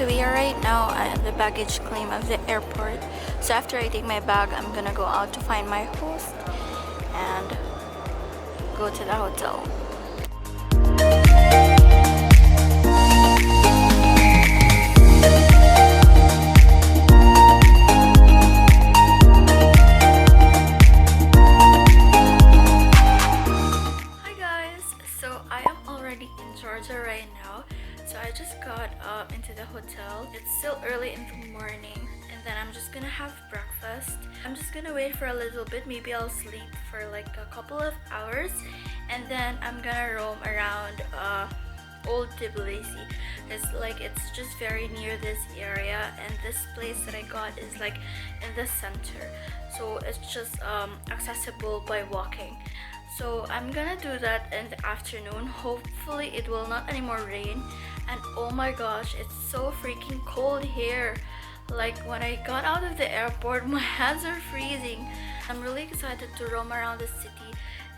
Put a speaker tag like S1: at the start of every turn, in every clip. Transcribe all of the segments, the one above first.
S1: So we are right now at the baggage claim of the airport. So after I take my bag, I'm gonna go out to find my host and go to the hotel. Hi guys, so I am already in Georgia right now. So I just got up into the hotel. It's still early in the morning and then I'm just gonna have breakfast. I'm just gonna wait for a little bit. Maybe I'll sleep for like a couple of hours and then I'm gonna roam around old Tbilisi. It's just very near this area, and this place that I got is like in the center, so it's just accessible by walking. So I'm gonna do that in the afternoon. Hopefully it will not anymore rain. And oh my gosh, it's so freaking cold here. Like when I got out of the airport, my hands are freezing. I'm really excited to roam around the city.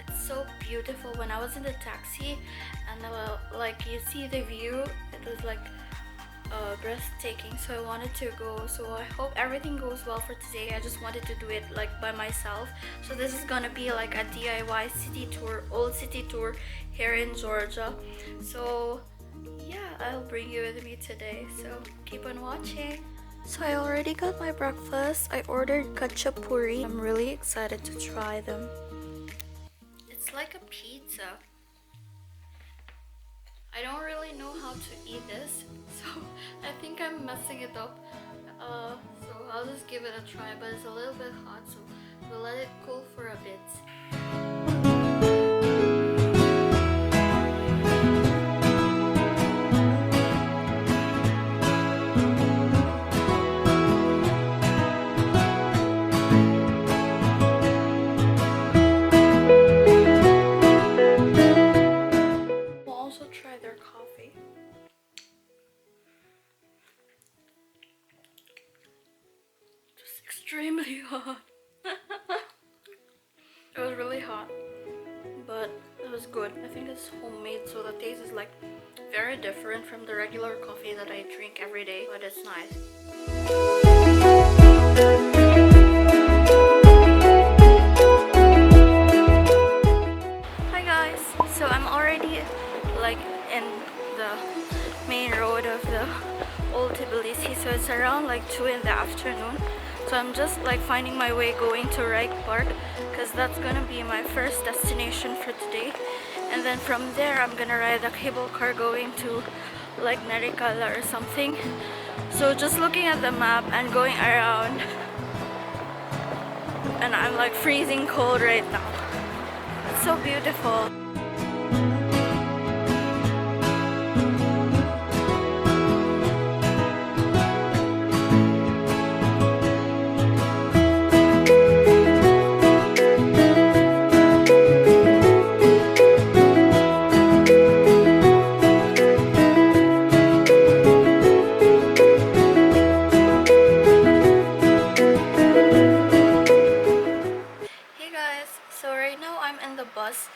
S1: It's so beautiful. When I was in the taxi and like you see the view, it was like breathtaking, so I wanted to go. So I hope everything goes well for today. I just wanted to do it like by myself. So this is gonna be like a DIY city tour, old city tour here in Georgia. So yeah, I'll bring you with me today, so keep on watching. So I already got my breakfast. I ordered khachapuri. I'm really excited to try them. It's like a pizza. I don't really know how to eat this, so I think I'm messing it up. So I'll just give it a try, but it's a little bit hot, so we'll let it cool for a bit. Extremely hot. It was really hot, but it was good. I think it's homemade, so the taste is like very different from the regular coffee that I drink every day, but it's nice. Hi guys, so I'm already like in the main road of the old Tbilisi. So it's around like 2 in the afternoon. So I'm just like finding my way going to Reich Park because that's gonna be my first destination for today. And then from there I'm gonna ride the cable car going to like Narikala or something. So just looking at the map and going around, and I'm like freezing cold right now. It's so beautiful. Bus.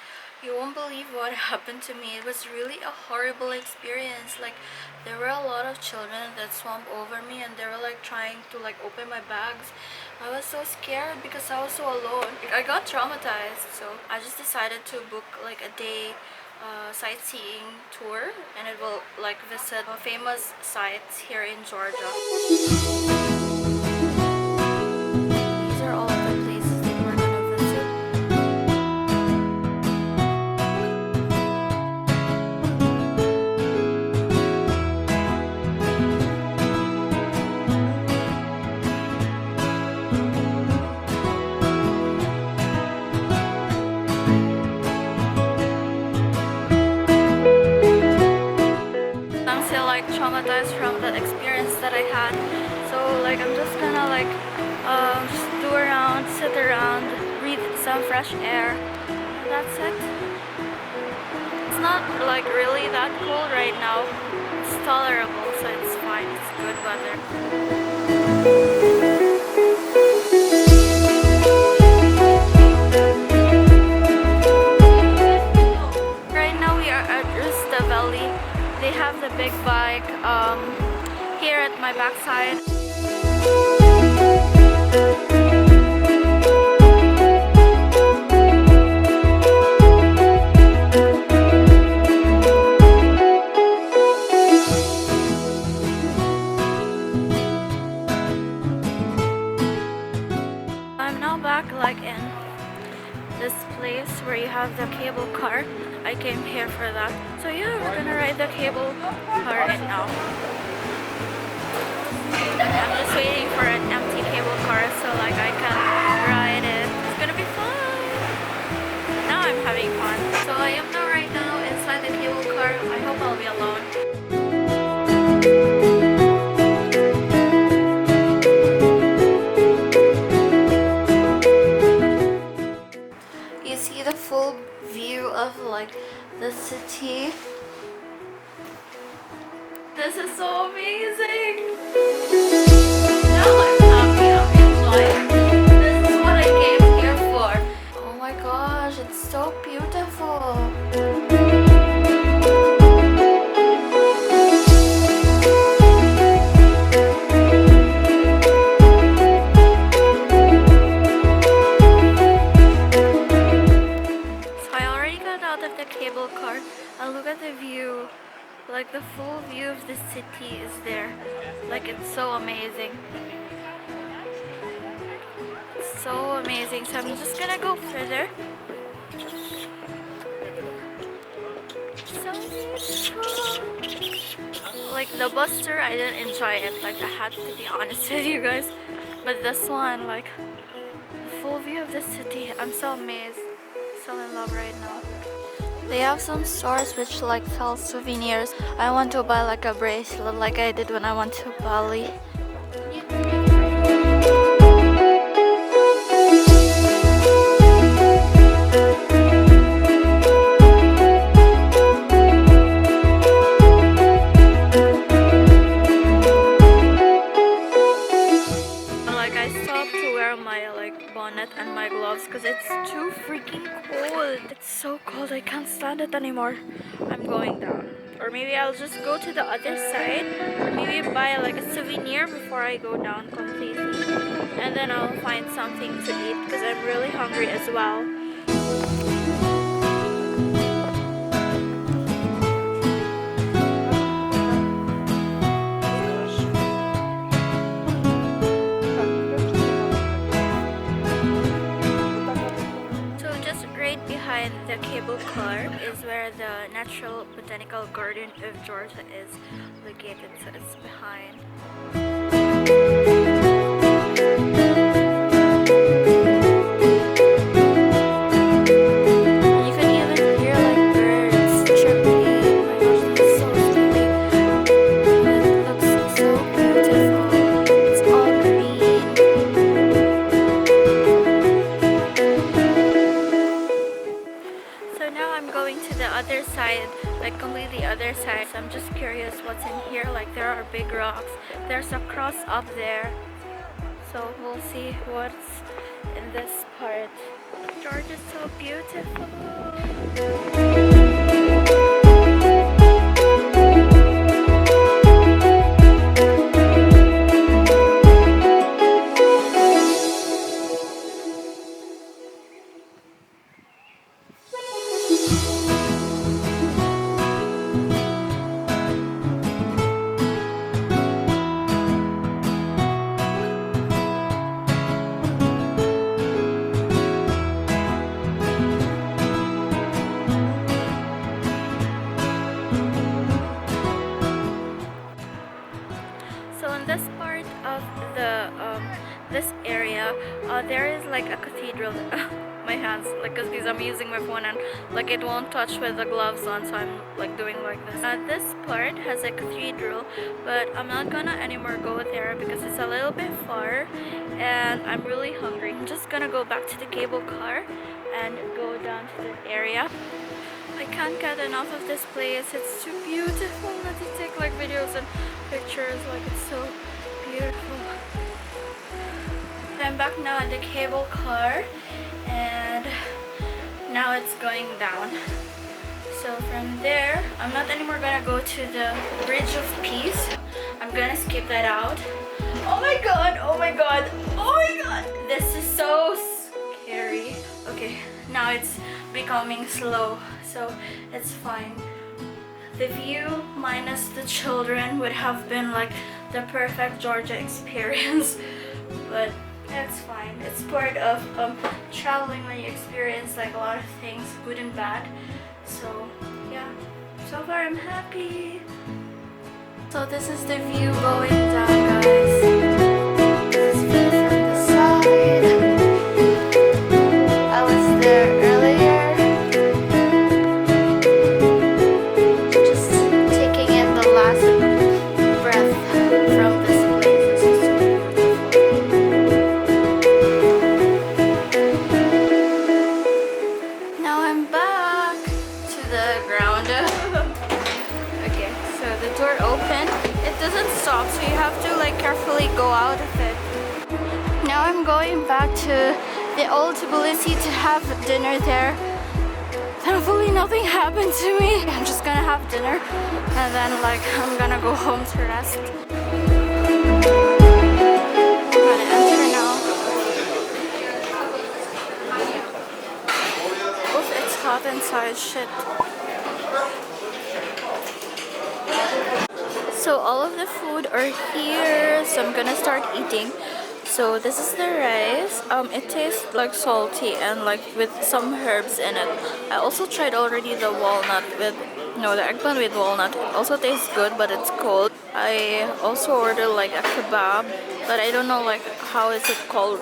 S1: You won't believe what happened to me. It was really a horrible experience. Like there were a lot of children that swamped over me and they were like trying to like open my bags. I was so scared because I was so alone. I got traumatized, so I just decided to book like a day sightseeing tour, and it will like visit famous sites here in Georgia. Traumatized from the experience that I had, so like I'm just gonna like just do around, sit around, breathe some fresh air. That's it. It's not like really that cold right now. It's tolerable, so it's fine. It's good weather. Right now we are at Valley. They have the big bike. He here at my backside. I'm now back like in this place where you have the cable car. I came here for that. So yeah, we're gonna ride the cable car right now. I'm just waiting for an empty cable car so like I can ride it. It's gonna be fun. Now I'm having fun. So I am now right now inside the cable car. I hope I'll be alone. You see the full view of like the city. This is so amazing. Now I'm happy, I'm enjoying. This is what I came here for. Oh my gosh, it's so beautiful. Cable car and look at the view, like the full view of the city is there. Like it's so amazing, so amazing. So I'm just gonna go further. So beautiful. Like the bus tour, I didn't enjoy it, like I had to be honest with you guys, but this one, like the full view of the city, I'm so amazed, so in love right now. They have some stores which like sell souvenirs. I want to buy like a bracelet like I did when I went to Bali. Like I stopped to wear my like bonnet and my gloves because it's too freaking cold. It's so cold, I can't stand it anymore. I'm going down. Or maybe I'll just go to the other side. Or maybe buy like a souvenir before I go down completely. And then I'll find something to eat because I'm really hungry as well. Behind the cable car is where the Natural Botanical Garden of Georgia is located, so it's behind. You can even hear like birds chirping. Oh my gosh, this is so pretty. It looks so beautiful. It's all green. I'm going to the other side, like completely other side. So I'm just curious what's in here. Like there are big rocks. There's a cross up there. So we'll see what's in this part. Georgia's so beautiful. This part of the this area, there is like a cathedral. My hands, like, cause these I'm using my phone and like it won't touch with the gloves on, so I'm like doing like this. This part has a cathedral, but I'm not gonna anymore go there because it's a little bit far and I'm really hungry. I'm just gonna go back to the cable car and go down to the area. I can't get enough of this place. It's too beautiful not to take like videos and pictures. Like it's so beautiful. I'm back now in the cable car and now it's going down. So from there, I'm not anymore gonna go to the Bridge of Peace. I'm I'm gonna skip that out. Oh my god, oh my god, oh my god. This is so scary. Okay, now it's becoming slow, so it's fine. The view minus the children would have been like the perfect Georgia experience, but that's fine. It's part of traveling when you experience like a lot of things, good and bad. So yeah, so far I'm happy. So this is the view going down, guys. This is view from the side. I was there earlier, just taking in the last breath from this place. This is so beautiful. Now I'm back to the ground. Okay, so the door open. It doesn't stop, so you have to like carefully go out of it. Now I'm going back to the old Tbilisi to have dinner there. Thankfully nothing happened to me. I'm just gonna have dinner and then like I'm gonna go home to rest. I'm gonna enter now. Oof, it's hot inside, shit. So all of the food are here, so I'm gonna start eating. So this is the rice. It tastes like salty and like with some herbs in it. I also tried already the walnut with, no, the eggplant with walnut. It also tastes good, but it's cold. I also ordered like a kebab, but I don't know like how is it called.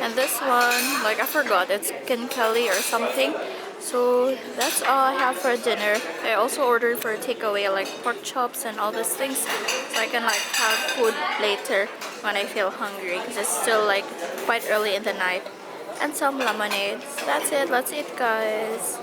S1: And this one, like I forgot, it's kinkali or something. So that's all I have for dinner. I also ordered for takeaway like pork chops and all these things, so I can like have food later when I feel hungry, because it's still like quite early in the night. And some lemonade. So that's it. Let's eat, guys.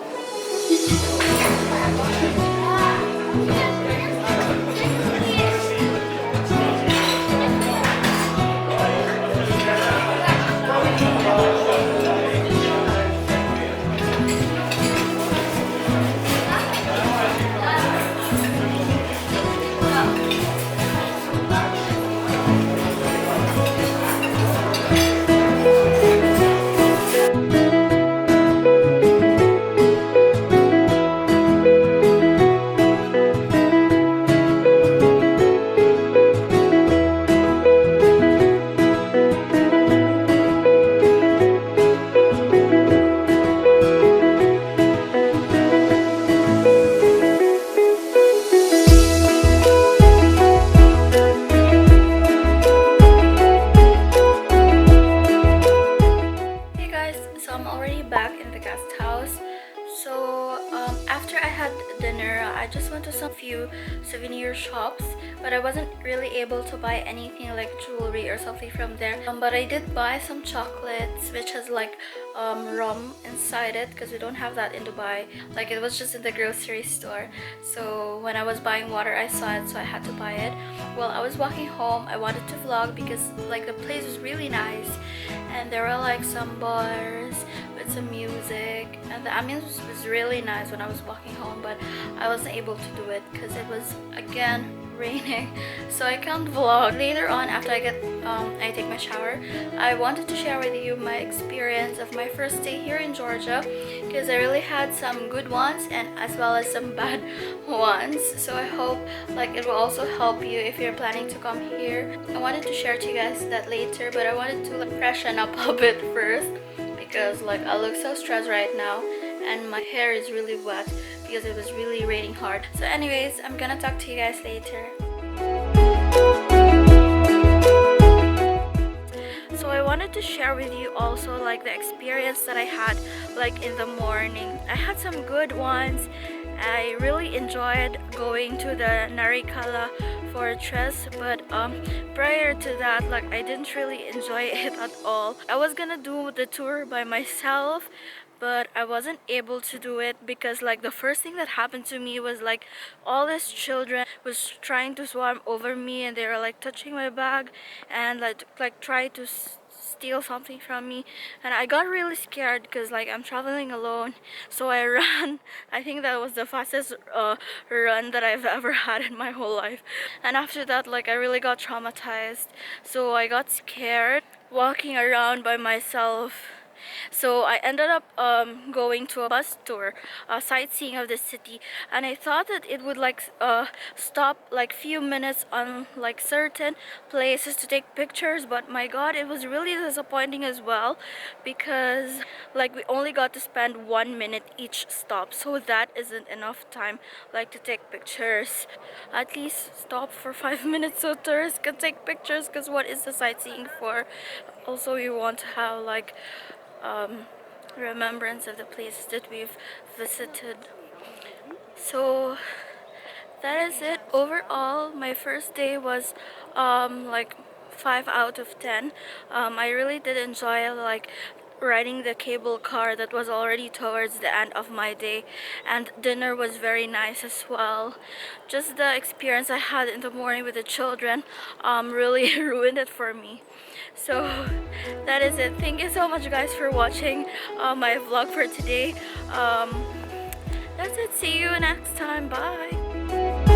S1: After I had dinner, I just went to some few souvenir shops, but I wasn't really able to buy anything like jewelry or something from there. But I did buy some chocolates which has like rum inside it, because we don't have that in Dubai. Like it was just in the grocery store. So when I was buying water, I saw it, so I had to buy it. While I was walking home, I wanted to vlog because like the place was really nice, and there were like some bars with some music, and the ambience was really nice when I was walking home, but I wasn't able to do it because it was again raining, so I can't vlog. Later on, after I take my shower, I wanted to share with you my experience of my first day here in Georgia, because I really had some good ones and as well as some bad ones. So I hope like it will also help you if you're planning to come here. I wanted to share to you guys that later, but I wanted to like freshen up a bit first, because like I look so stressed right now and my hair is really wet because it was really raining hard. So anyways, I'm gonna talk to you guys later. So I wanted to share with you also like the experience that I had like in the morning. I had some good ones. I really enjoyed going to the Narikala fortress, but prior to that, like I didn't really enjoy it at all. I was gonna do the tour by myself, but I wasn't able to do it because like the first thing that happened to me was like all these children was trying to swarm over me, and they were like touching my bag and like try to steal something from me, and I got really scared because like I'm traveling alone, so I ran. I think that was the fastest run that I've ever had in my whole life. And after that, like, I really got traumatized, so I got scared walking around by myself. So I ended up going to a bus tour, sightseeing of the city, and I thought that it would like stop like few minutes on like certain places to take pictures, but my god, it was really disappointing as well, because like we only got to spend 1 minute each stop, so that isn't enough time like to take pictures. At least stop for 5 minutes so tourists can take pictures, because what is the sightseeing for? Also, you want to have like remembrance of the places that we've visited. So that is it. Overall, my first day was like 5 out of 10. I really did enjoy like riding the cable car that was already towards the end of my day, and dinner was very nice as well. Just the experience I had in the morning with the children really ruined it for me. So that is it. Thank you so much guys for watching my vlog for today. That's it. See you next time. Bye.